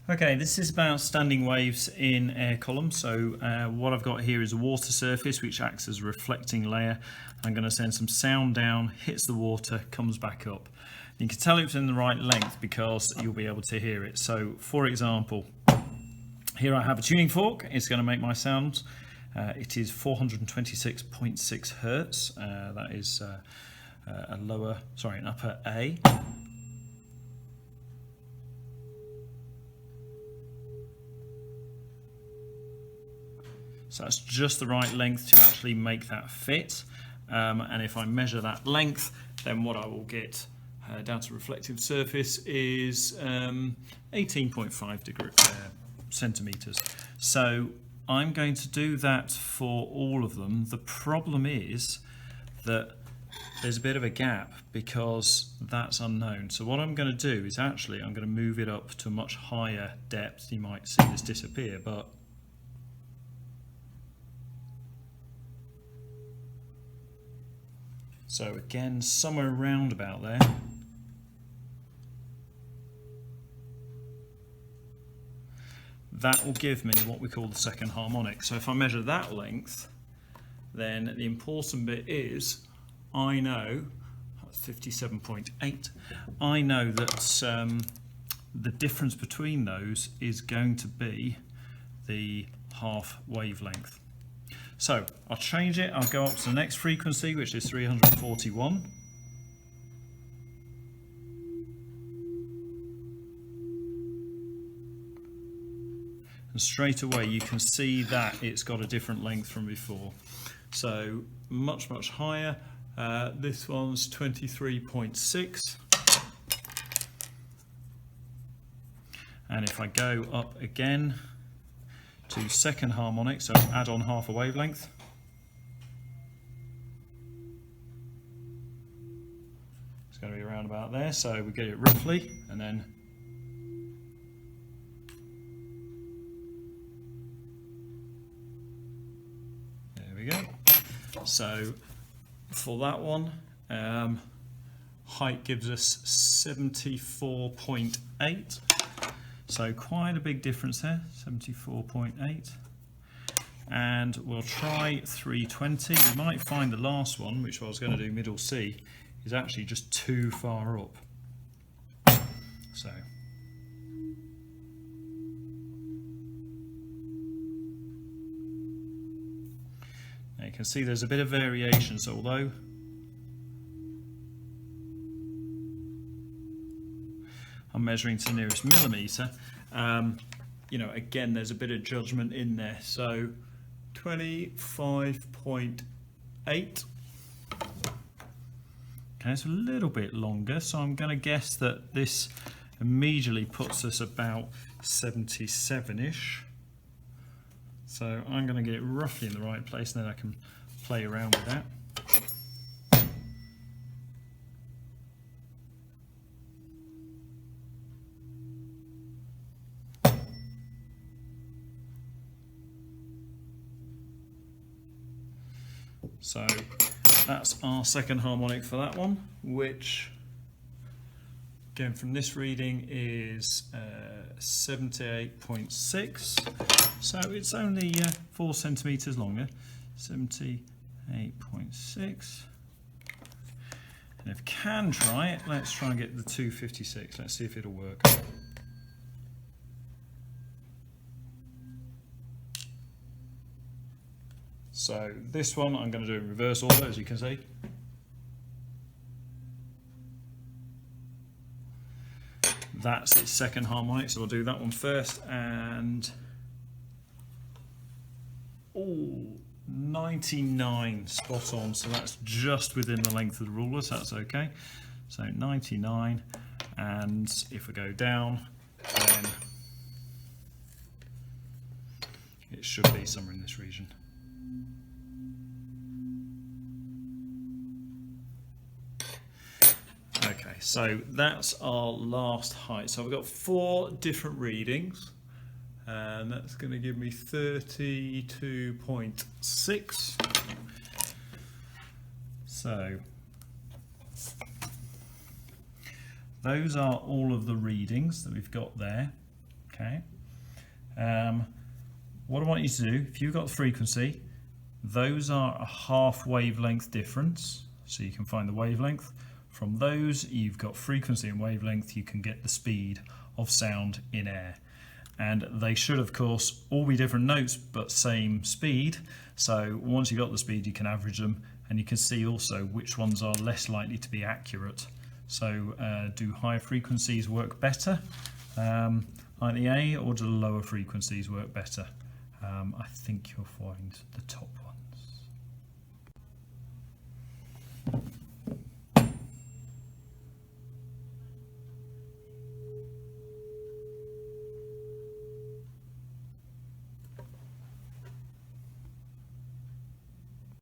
Okay, this is about standing waves in air columns. So what I've got here is a water surface which acts as a reflecting layer. I'm going to send some sound down, hits the water, comes back up. You can tell it's in the right length because you'll be able to hear it. So for example, here I have a tuning fork. It's going to make my sounds. It is 426.6 hertz. That is an upper A. So that's just the right length to actually make that fit. And if I measure that length, then what I will get down to reflective surface is 18.5 centimeters. So I'm going to do that for all of them. The problem is that there's a bit of a gap because that's unknown. So what I'm going to do is I'm going to move it up to a much higher depth. You might see this disappear, but so again, somewhere around about there. That will give me what we call the second harmonic. So if I measure that length, then the important bit is I know, that's 57.8, I know that the difference between those is going to be the half wavelength. So I'll change it, I'll go up to the next frequency, which is 341. And straight away you can see that it's got a different length from before. So much higher. This one's 23.6. And if I go up again to second harmonic, so add on half a wavelength. It's going to be around about there, so we get it roughly, and then there we go. So for that one, height gives us 74.8. So quite a big difference there, 74.8. And we'll try 320. We might find the last one, which I was going to do middle C, is actually just too far up. So now you can see there's a bit of variation. So although I'm measuring to the nearest millimetre, you know, again, there's a bit of judgment in there. So 25.8. Okay, it's a little bit longer, so I'm going to guess that this immediately puts us about 77-ish. So I'm going to get it roughly in the right place, and then I can play around with that. So that's our second harmonic for that one, which again from this reading is 78.6. So it's only 4 centimeters longer, 78.6. And if I can try it, let's try and get the 256. Let's see if it'll work. So this one I'm going to do in reverse order, as you can see. That's its second harmonic, so we'll do that one first. And 99, spot on. So that's just within the length of the ruler, so that's okay. So 99, and if we go down, then it should be somewhere in this region. Okay, so that's our last height. So we've got 4 different readings, and that's going to give me 32.6. So those are all of the readings that we've got there. Okay. What I want you to do, if you've got the frequency, those are a half wavelength difference, so you can find the wavelength. From those, you've got frequency and wavelength, you can get the speed of sound in air. And they should, of course, all be different notes, but same speed. So once you've got the speed, you can average them, and you can see also which ones are less likely to be accurate. So do higher frequencies work better, like the A, or do the lower frequencies work better? I think you'll find the top one.